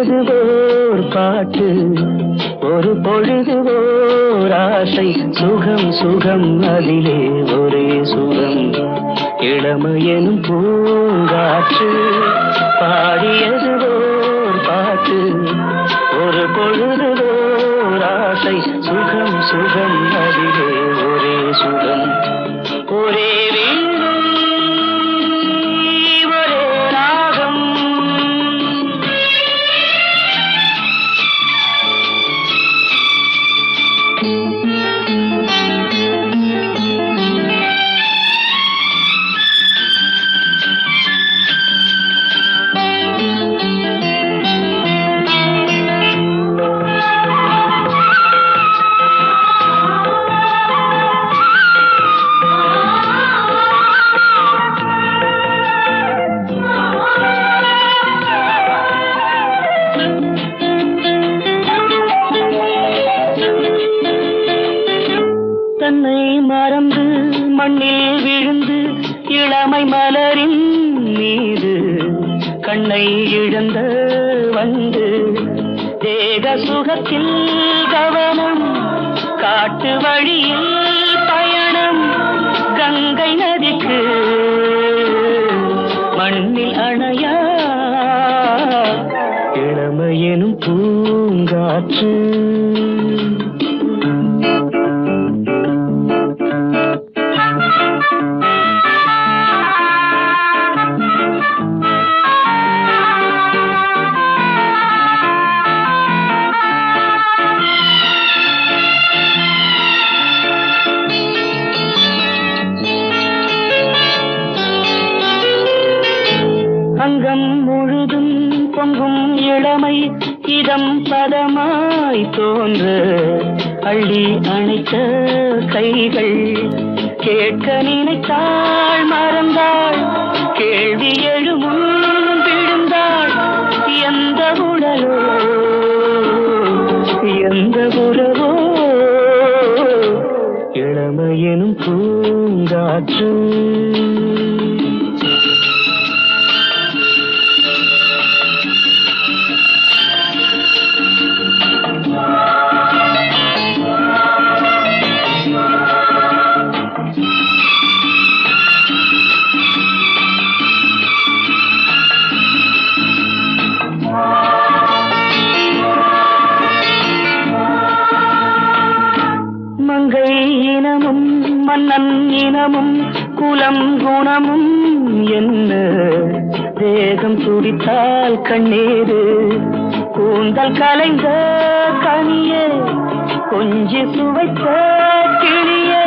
பாடியது ஓர் பாட்டு ஒரு பொழுது ஓர் ஆசை சுகம் சுகம் அதிலே ஒரே சுகம் இளமையெனும் பூங்காற்று பாடியது ஓர் பாட்டு ஒரு பொழுது ஓர் ஆசை சுகம் சுகம் அதிலே ஒரே சுகம் ஒரே தன்னை மறந்து மண்ணில் விழுந்து இளமை மலரின் மீது கண்ணை இழந்த வந்து தேக சுகத்தில் கவனம் காட்டு வழியில் பயணம் கங்கை நதிக்கு மண்ணில் அணையா இளமையெனும் பூங்காற்று அங்கம் முழுதும் பொங்கும் இளமை இதம் பதமாய் தோன்ற அள்ளி அணைத்த கைகள் கேட்க நினைத்தாள் மறந்தாள் கேள்வி எழுமுன் விழுந்தாள் எந்த உடலோ எந்த உறவோ இளமையெனும் பூங்காற்று மங்கை இனமும் மன்னன் இனமும் குலம் குணமும் என்ன தேகம் துடித்தால் கண்ணீரு கூந்தல் கலைந்த கனியே கொஞ்சி சுவைத்த கிளியே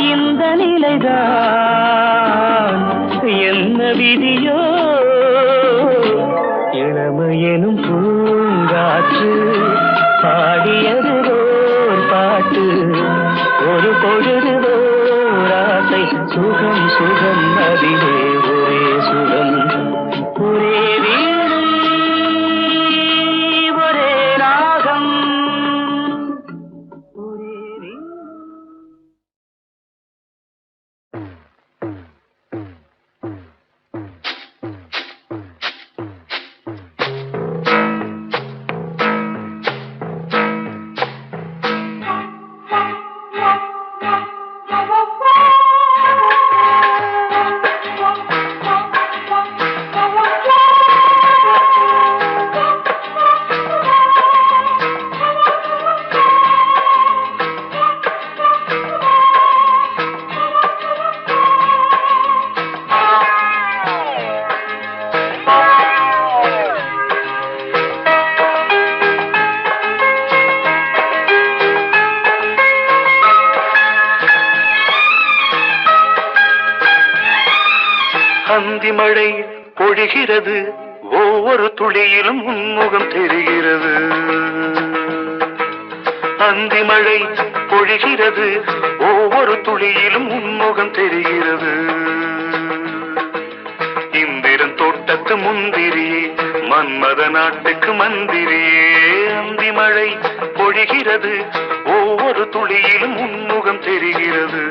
இந்த நிலைதான் என்ன விதியோ இளமையெனும் பூங்காற்று பாடியது ஓர் பாட்டு ஒரு பொழுது ஓர் ஆசை சுகம் சுகம் அதிலே ஒரே சுகம் ஒரே வீடு ஒரே ராகம் ஒரே வீடு. அந்தி மழை பொழிகிறது ஒவ்வொரு துளியிலும் உன்முகம் தெரிகிறது அந்தி மழை பொழிகிறது ஒவ்வொரு துளியிலும் உன்முகம் தெரிகிறது இந்திரன் தோட்டத்து முந்திரியே மன்மத நாட்டுக்கு மந்திரியே அந்தி மழை பொழிகிறது ஒவ்வொரு துளியிலும் உன்முகம் தெரிகிறது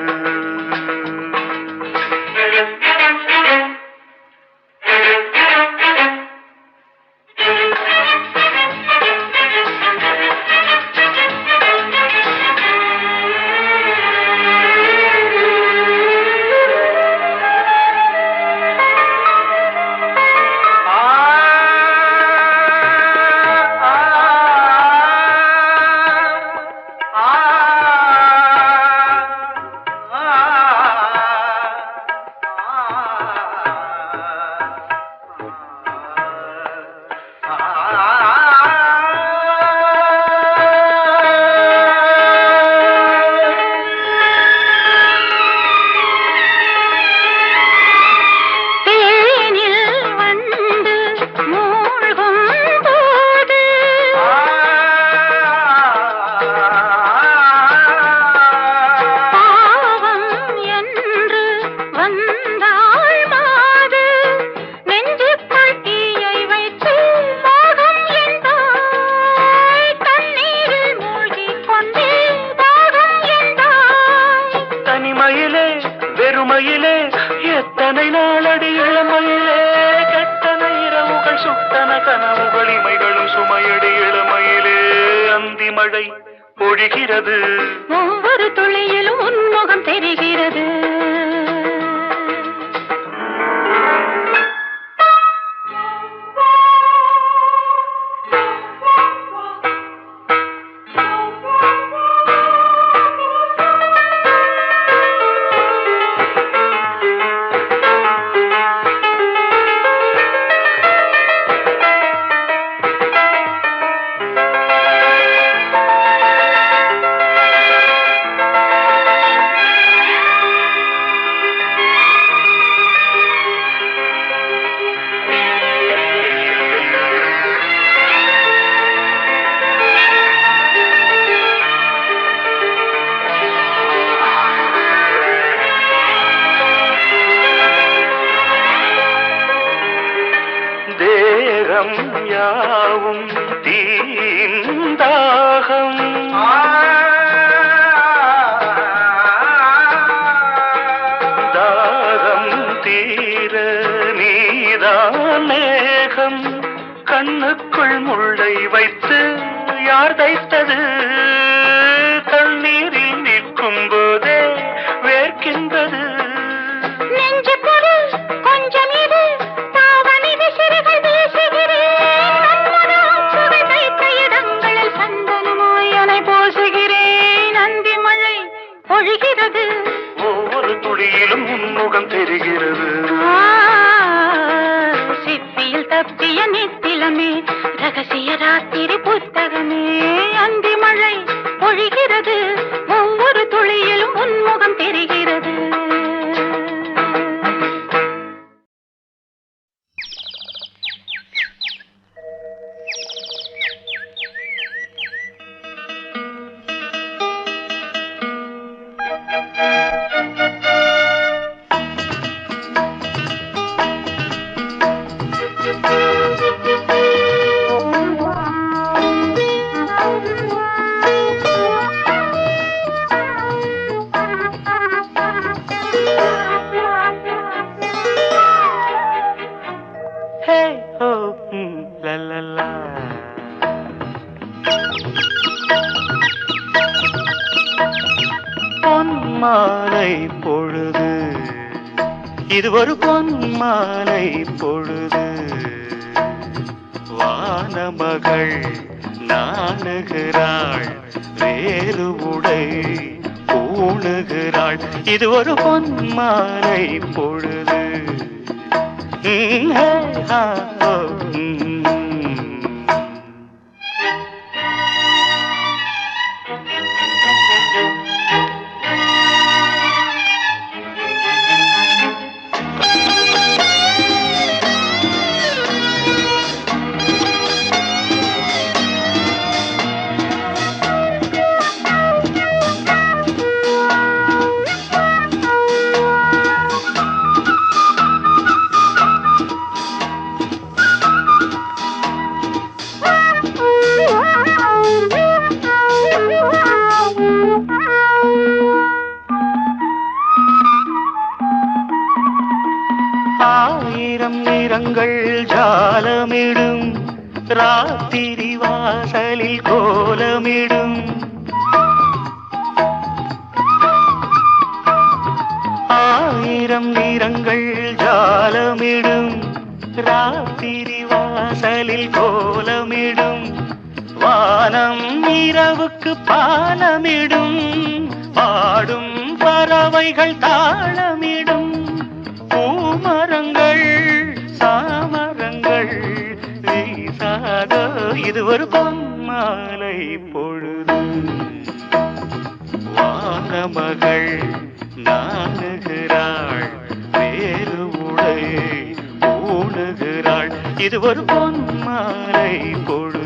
சுமையடி இளமையிலே அந்தி மழை பொழிகிறது. ஒவ்வொரு துளியிலும் உன்முகம் தெரிகிறது. தேகம் யாவும் தீந்தாகம் தாகம் தீர நீதான் மேகம். கண்ணுக்குள் முள்ளை வைத்து யார் தைத்தது? தண்ணீரில் நிற்கும் போதே வேர்க்கின்றது. ஒவ்வொரு துளியிலும் உன்முகம் தெரிகிறது. சிப்பியில் தப்பிய நித்திலமே ரகசிய ராத்திரி புத்தகமே. அந்தி மழை பொழிகிறது. ஒவ்வொரு துளியிலும் உன்முகம் தெரிகிறது. பொன்மாலை பொழுது இது ஒரு பொன்மாலை பொழுது. வானமகள் நாணுகிறாள் வேறு உடை பூணுகிறாள். இது ஒரு பொன்மாலை பொழுது. ஆயிரம் நிறங்கள் ஜாலமிடும் ராத்திரி வாசலில் கோலமிடும். ஆயிரம் நிறங்கள் ஜாலமிடும் ராத்திரி வாசலில் கோலமிடும். வானம் இரவுக்கு பாலமிடும். பாடும் பறவைகள் தாளமிடும். பூமரங்கள் சாமரங்கள் வீசாத இது ஒரு பொன்மாலை பொழுது. வானமகள் நாணுகிறாள் வேறு உடை பூணுகிறாள். இது ஒரு பொன்மாலை பொழுது.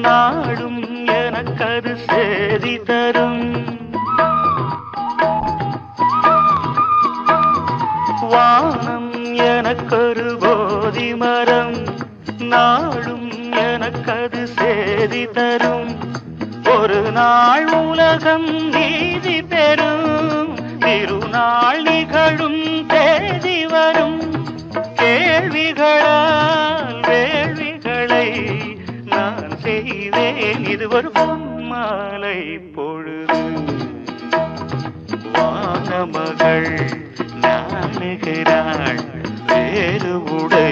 நாடும் எனக்கது சேதி தரும். வானம் எனக்கொரு போதி மரம், நாடும் எனக்கது சேதி தரும். ஒரு நாள் உலகம் நீதி பெறும், திருநாள் நிகழும் தேதி வரும். கேள்விகளால் வேள்விகளை நான் செய்வேன், இது ஒரு பொன்மாலை பொழுது. வானமகள் நாணுகிறாள், வேறு உடை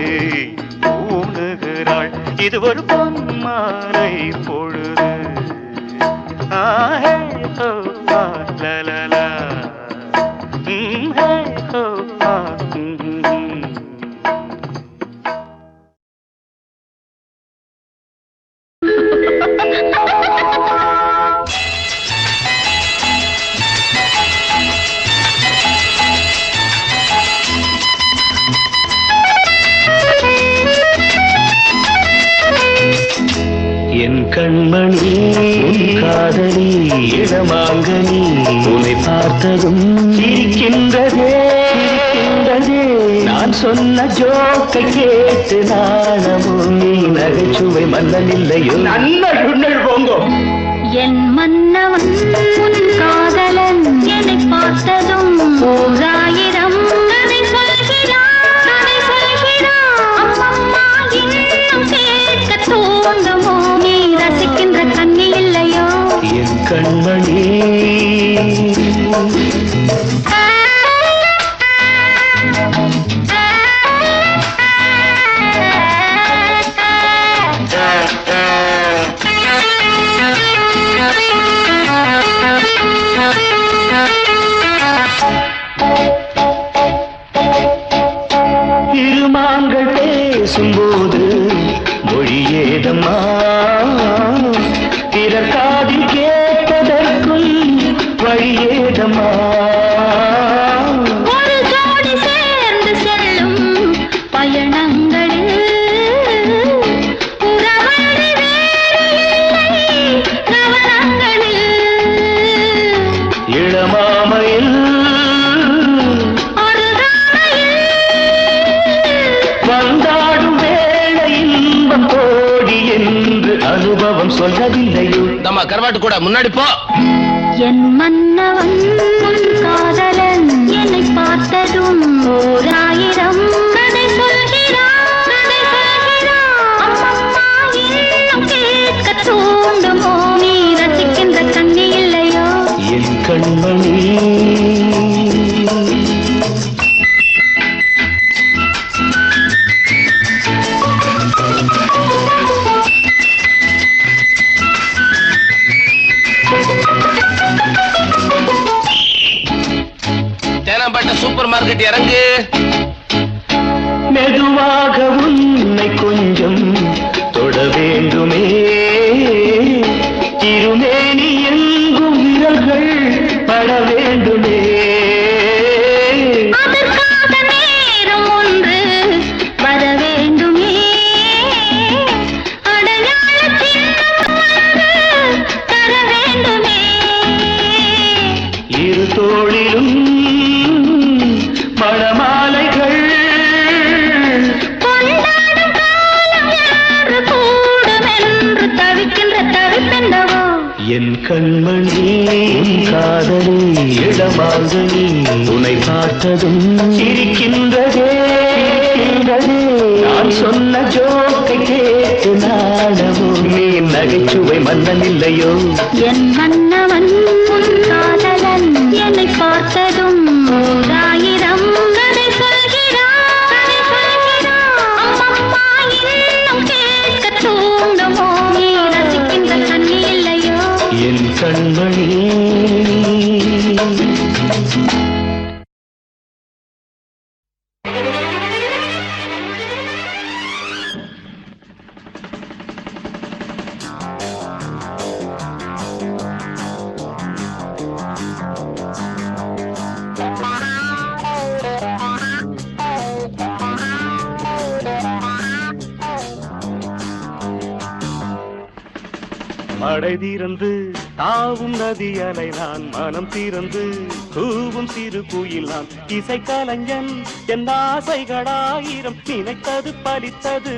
ஊணுகிறாள், இது ஒரு பொன்மாலை பொழுது. ஆஹே ஹோ லலலா, ஹே ஹோ என் கண்மணி காதலி இடமாங்கனி, உன்னை பார்த்ததும் சிரிக்கின்றதே சிரிக்கின்றதே. நான் சொன்ன ஜோக்கை கேட்டு நாணமும் நீ நகைச்சுவை மன்னனில்லையோ. நல்ல போங்கோ. என் மன்னவன் உன் காதலன் என்னை பார்த்ததும் ஓராயிரம் கதை சொல்கிறான், கதை சொல்கிறான். அம்மம்மா இன்னும் கேட்க தூண்டுமோ, நீ ரசிக்கின்ற கண்ணி இல்லையோ. என் கண்மணி இருமாங்கள் பேசும்போது மொழியேதம்மா, பிறக்காதில் கேட்பதற்கும் வழியேதம்மா. ஒரு ஜோடி சேர்ந்து செல்லும் பயணங்களில் உறவழி வேறு இல்லை கவனங்களில். இளமாமையில் வந்தாடும் வேளை இன்பம் கோடி என்று அனுபவம் சொல்லவில்லையோ. நம்ம கருவாட்டு கூட முன்னாடி போ. என் மன்னவன் உன் காதலன் என்னை பார்த்ததும் ஓராயிரம் கதை சொல்கிறான், கதை சொல்கிறான். அம்மம்மா இன்னும் கேட்க தூண்டுமோ, நீ ரசிக்கின்ற கண்ணி இல்லையோ. என் கண்மணி தேனாம்பேட்டை சூப்பர் மார்க்கெட் இறங்கு. மெதுவாக உன்னை கொஞ்சம் தொட வேண்டுமே, திருமேனி எங்கும் விரல்கள் பட வேண்டுமே. அதற்காக நேரம் ஒன்று வர வேண்டுமே, அடையாள சின்னம் ஒன்று தர வேண்டுமே. இரு தோளிலும் மணமாலைகள் கொண்டாடும் காலம் யாரு கூடும் என்று தவிக்கின்ற தவிப்பென்னவோ. என் கண்மணி காதலி இடமாங்கனி, உன்னை பார்த்ததும் சிரிக்கின்றதே சிரிக்கின்றதே. நான் சொன்ன ஜோக்கை கேட்டு நாணமும் நீ நகைச்சுவை மன்னனில்லையோ. என் மன்னவன் உன் காதலன் என்னை பார்த்ததும் ஓராயிரம் கதை சொல்கிறான், கதை சொல்கிறான். அம்மம்மா இன்னும் கேட்க தூண்டுமோ, நீ ரசிக்கின்ற கண்ணி இல்லையோ. என் கண்மணி மடை தீர்ந்து தாவும் நதி அலை நான் மனம் தீர்ந்து கூவும் சிறு குயில் நான் இசை கலைஞன் என் ஆசைகளாயிரம் நினைத்தது பலித்தது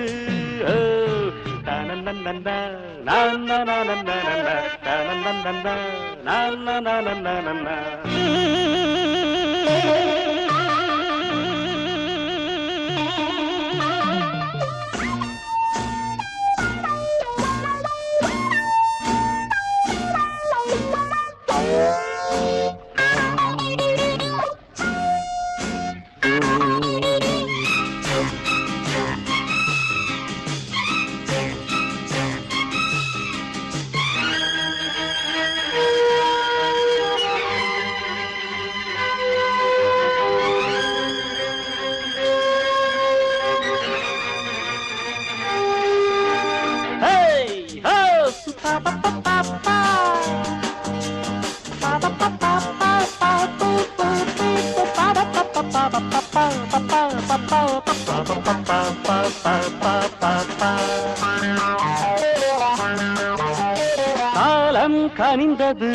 காலம் கனிந்தது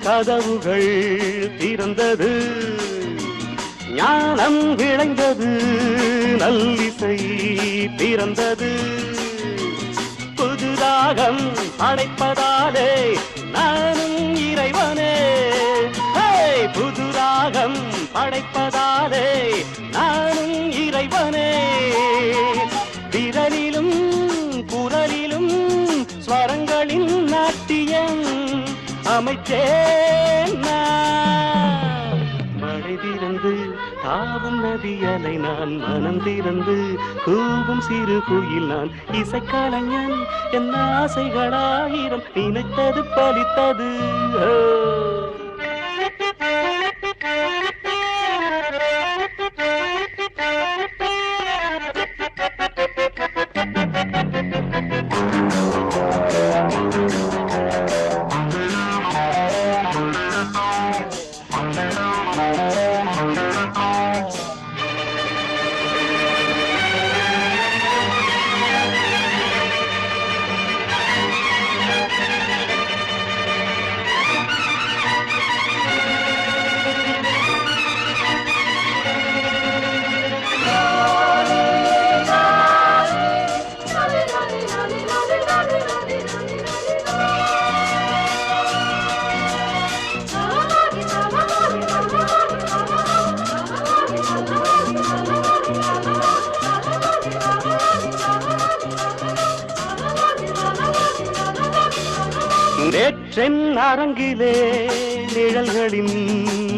கதவுகள் திறந்தது ஞானம் விளைந்தது நல்லிசை பிறந்தது புதுராகம் படைப்பதாலே நானும் இறைவனே புதுராகம் படைப்பதாலே நானும் இறைவனே விரலிலும் குரலிலும் ஸ்வரங்களின் நாட்டியம் அமைச்சேன் மழை திறந்து தாவும் நதி அலை நான் மனம் திறந்து கூவும் சிறு குயில் நான் இசைக்கலைஞன் என் ஆசைகளாயிரம் நினைத்தது பலித்தது நேற்றென் அரங்கிலே நிழல்களின்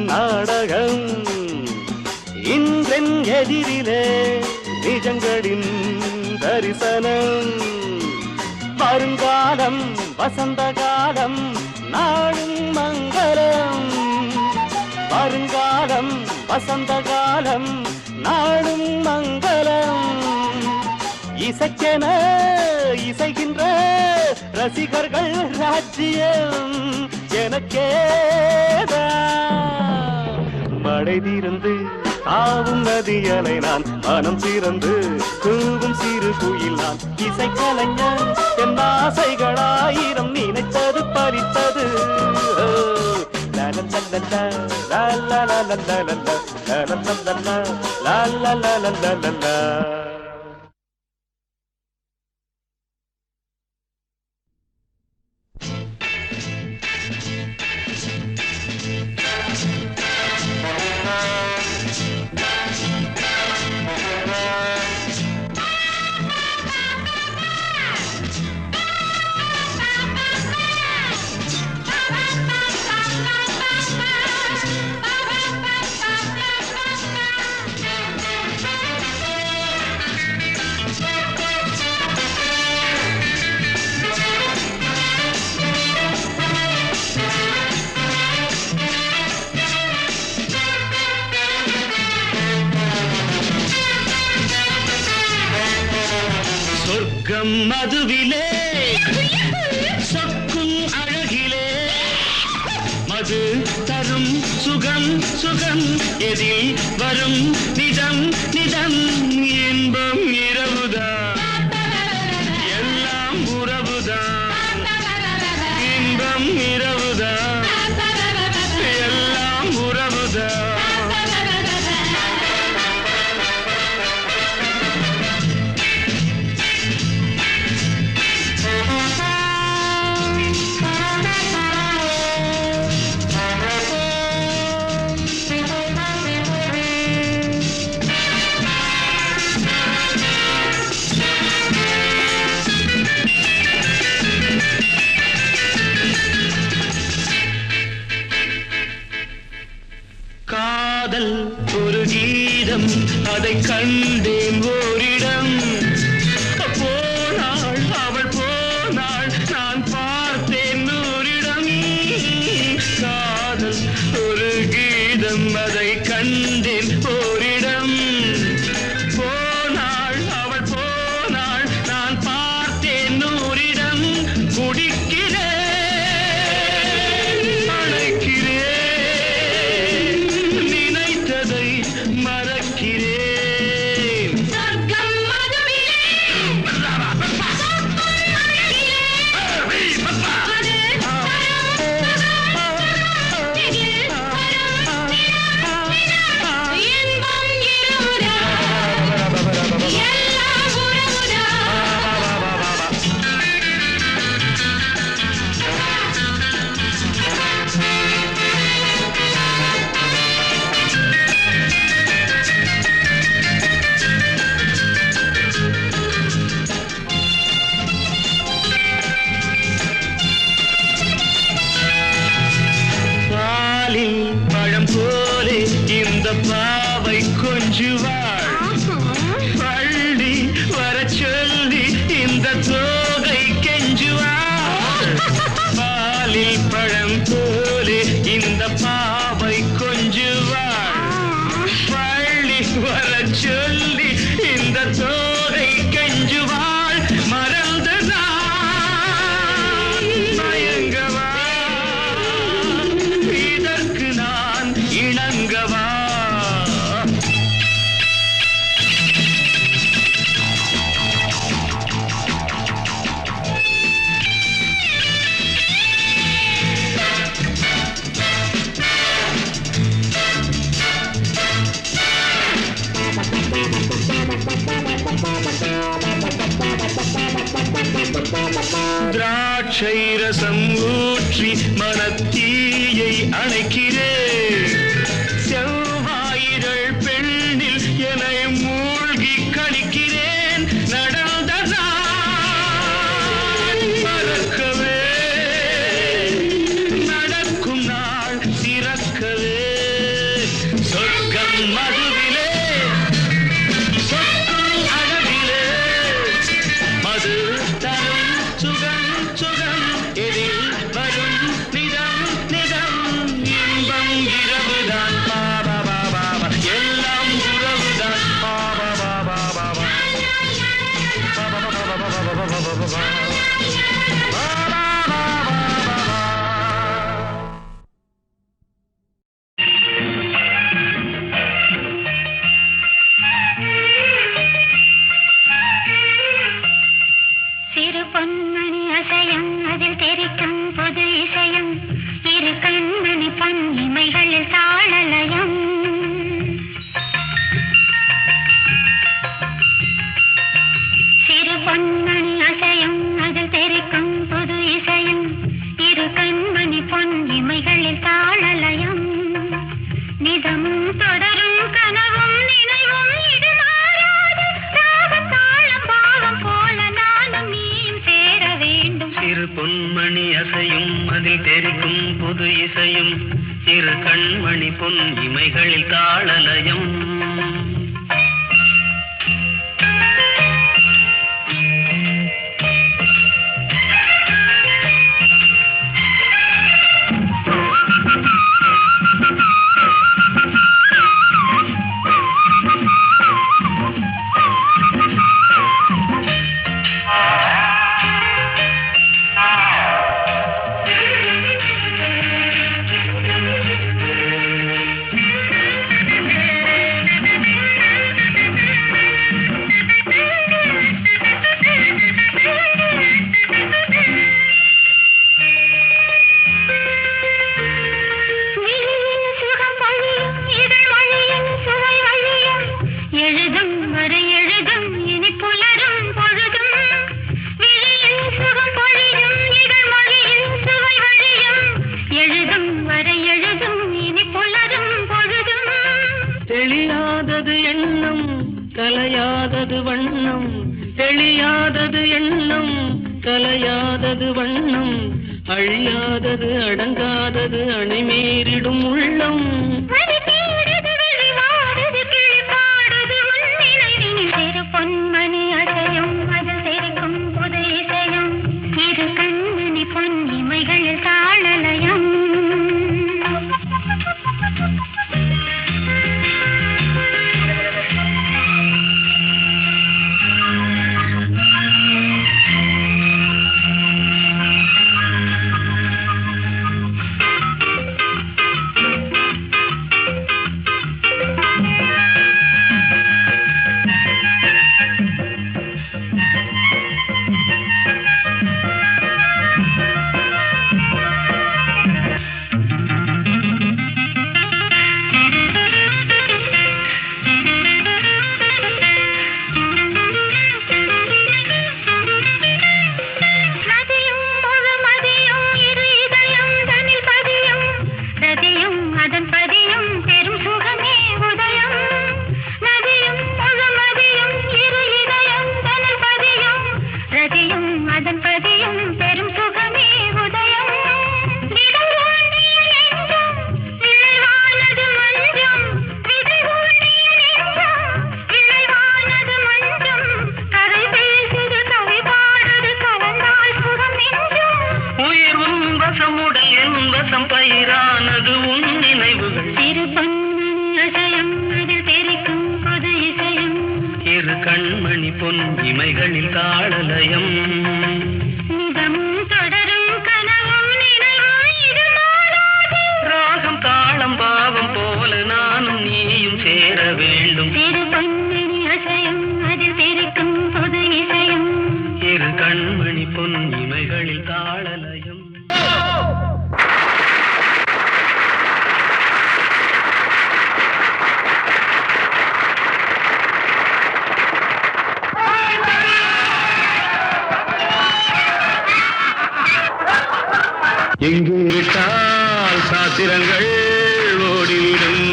நாடகம் இன்றென் எதிரிலே நிஜங்களின் தரிசனம் வருங்காலம் வசந்த காலம் நாளும் மங்களம் வருங்காலம் வசந்த காலம் நாளும் மங்களம் இசைக்கென இசைகின்ற ரசிகர்கள் ராஜ்யம் எனக்கேதான் மழை தீர்ந்து தாவும் நதி அலை நான் மனம் திறந்து கூவும் சிறு குயில் நான் இசைக்கலைஞன் என் ஆசைகளாயிரம் நினைத்தது பறித்தது மதுவிலே சொக்கும் அழகிலே மது தரும் சுகம் சுகம் எதில் வரும் நிஜம் நிஜம் இன்பம் இரவுதான் எல்லாம் உறவுதான் இன்பம் இரவுதான் எல்லாம் உறவுதான் காதல் ஒரு கீதம் அதை கண்டேன் ஓரிடம் போனாள் அவள் போனாள் நான் பார்த்தேன் நூறிடம் காதல் ஒரு கீதம் அதை கண்டேன் ஓரிடம் போனாள் அவள் போனாள் நான் பார்த்தேன் நூறிடம் குடிக்கிறேன் பழம் போலே இந்த பாவை கொஞ்சுவாள் பள்ளி வர சொல்லி இந்த தோகை கெஞ்சுவாள் பாலில் பழம் போலே இந்த பாவை கொஞ்சுவாள் பள்ளி வர சொல்லி இந்த தோகை கெஞ்சுவாள் மறந்த நான் மயங்கவா இணங்கவா திராட்சை ரசம் ஊற்றி மனத்தீயை அணைக்கிறேன் செவ்வாயிரள் பெண்ணில் என்னை மூழ்கி கழிக்கிறேன் நடந்த நான் மறக்கவே நடக்கும் நாள் திறக்கவே சொர்க்கம் மதுவிலே சொற்கும் அழகிலே மது தரும் சுகம் சுகம் எதில் வரும் நிதம் நிதம் இன்பம் இரவுதான் பாபா பாபா எல்லாம் உறவுதான் பாபா பாபா பாபா சிறு பொன்மணி அசையும் அதில் தெரிக்கும் பொது இசையும் இரு கண்மணி பன்னிமைகளில் தாளலயம் சிறு பொன்மணி அசையும் அதில் தெரிக்கும் பொது இசையும் இரு கண்மணி பொன்னிமைகளில் தாளலயம் நிதமும் தொடரும் கனவும் நினைவும் இது மாறாது ராகத்தாளம் பாவம் போல நானும் நீயும் சேர வேண்டும் சிறு பொன்மணி அசையும் அதில் தெரிக்கும் புது இசையும் இரு கண்மணி பொன் இமைகளில் தாளலயம் தெளியாதது எண்ணம் கலையாதது வண்ணம் அழியாதது அடங்காதது அணைமேறிடும் உள்ளம் பொன்மணி அசையும் அது தெரிக்கும் புது இசையும் இரு கண்மணி பொன் இமைகளில் தாளலயம் கண்மணி பொன் இமைகளில் தாளலயம் தொடரும் கனவும் ராகம் தாளம் பாவம் போல நானும் நீயும் சேர வேண்டும் திரு பொன்மணி அசையும் அதில் தெரிக்கும் புது இசையும் இரு கண்மணி பொன் இமைகளில் தாளலயம் எங்கு விட்டால் சாத்திரங்கள் ஓடிவிடும்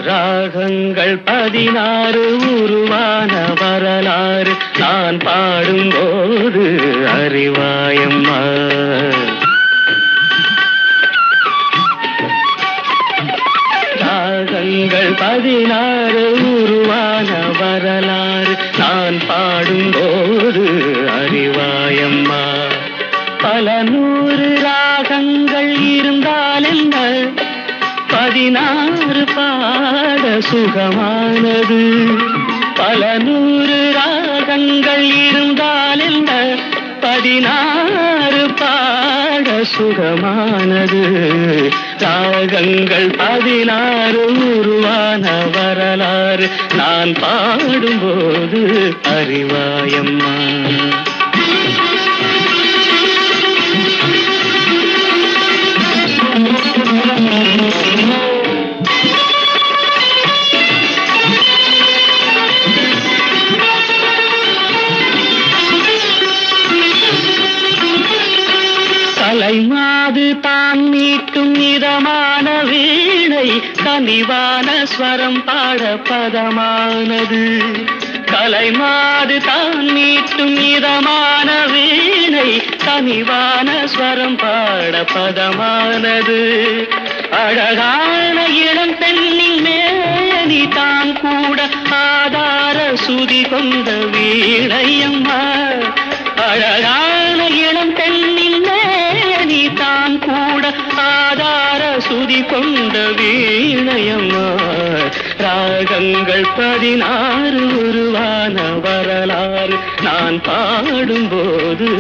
ராகங்கள் 16 உருவான வரலாறு நான் பாடும்போது அறிவாயம்மா ராகங்கள் 16 உருவான வரலாறு நான் பாடும்போது அறிவாயம்மா பல 100 ராகங்கள் இருந்தால் என்ன 16 பாட சுகமானது பல 100 ராகங்கள் இருந்தால் என்ன 16 பாட சுகமானது ராகங்கள் 16 உருவான வரலாறு நான் பாடும்போது அறிவாயம்மா கலைமாது தான் மீட்டும் இதமான வீணை கனிவான ஸ்வரம் பாட பதமானது கலைமாது தான் மீட்டும் இதமான வீணை கனிவான ஸ்வரம் பாட பதமானது அழகான இளம் பெண்ணின் மேனி தான் கூட ஆதார சுதி கொண்ட வீணையம்மா அழகான இளம் பெண்ணின் நீ தான் கூட ஆதார சுதி கொண்ட வீணையம்மா ராகங்கள் 16 உருவான வரலாறு நான் பாடும்போது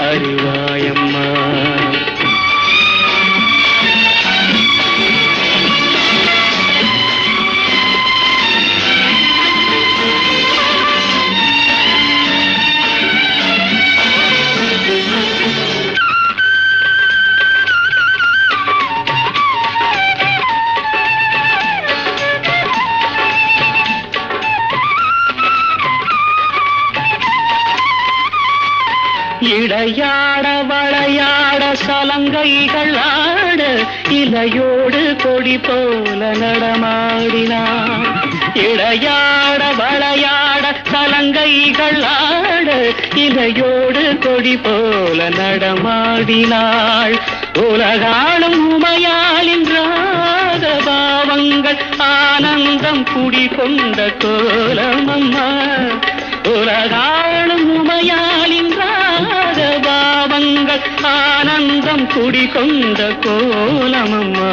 அறிவாயம்மா இடையாட வளையாட சலங்கைகள் ஆட இலையோடு கொடி போல நடமாடினான் இடையாட வளையாட சலங்கைகள் ஆட இலையோடு கொடி போல நடமாடினாள் உலகாளும் உமையாளின் ராக பாவங்கள் ஆனந்தம் குடிகொண்ட கோலமம்மா உலகாளும் உமையாளின் பாவங்கள் ஆனந்தம் குடிகொண்ட கோலமம்மா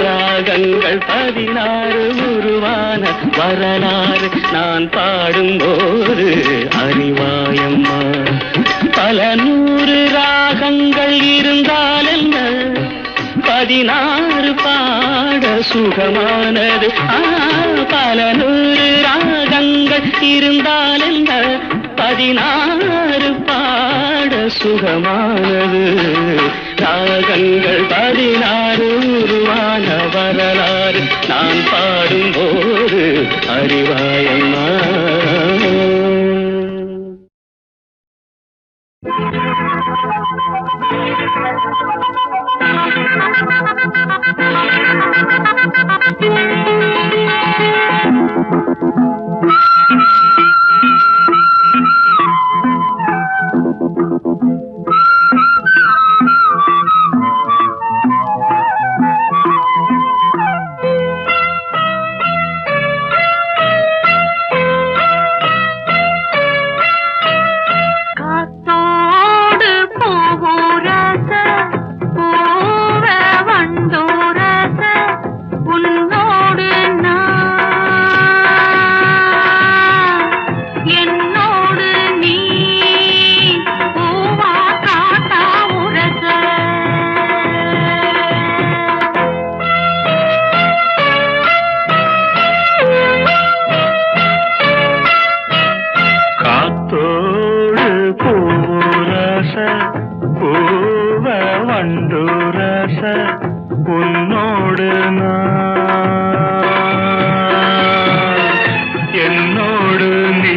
ராகங்கள் 16 உருவான வரலாறு நான் பாடும்போது அறிவாயம்மா பல 100 ராகங்கள் இருந்தால் என்ன 16 பாட சுகமானது பல 100 ராகங்கள் இருந்தால் என்ன 16 பாட சுகமானது ராகங்கள் 16 உருவான வரலாறு நான் பாடும்போது அறிவாயம்மா உன்னோடு என்னோடு நீ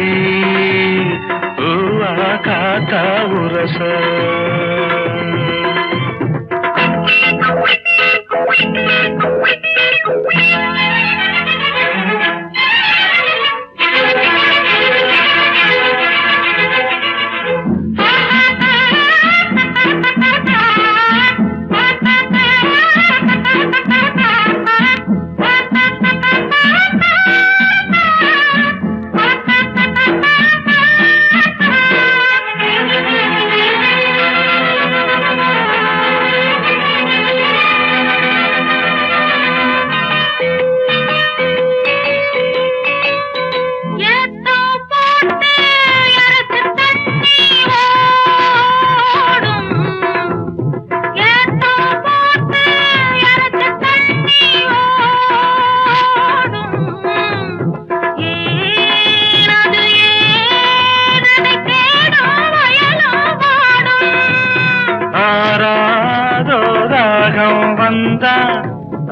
காத்தா உரச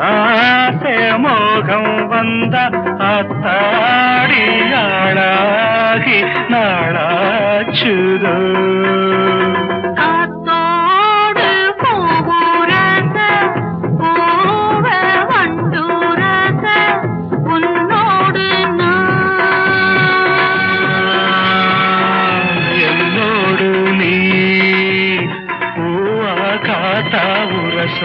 ஆசை மோகம் வந்த அத்தாடியாளாகி நாளாச்சுதோ காத்தோடு போரச போவ வண்டூரச உன்னோடு என்னோடு நீ பூவா காத்தா உரச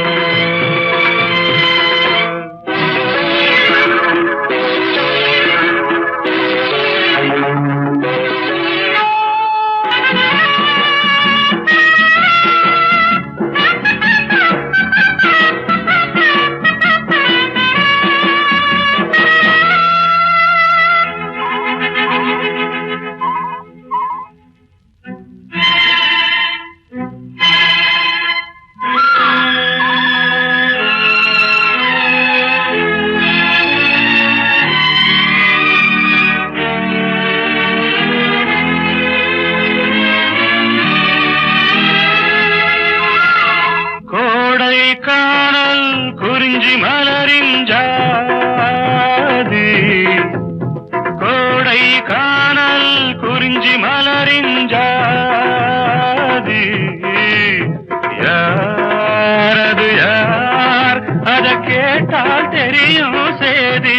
கேட்டால் தெரியும் சேதி.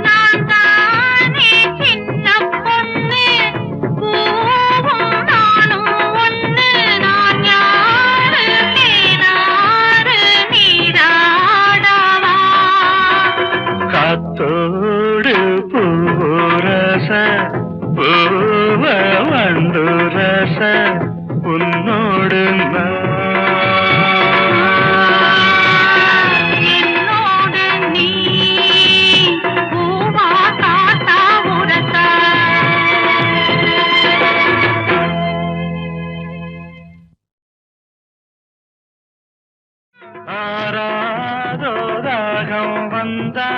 நான் தானே சின்ன பொண்ணு, பூவும் நானும் ஒண்ணு. நான் யாரு நீராறு நீராடவா? காத்தோடு பூரச பூவ வண்டு ரச உன்னோடு என்னோடு நீ பூவா காத்தா உரசா? ஆராதோ ராகம் வந்தா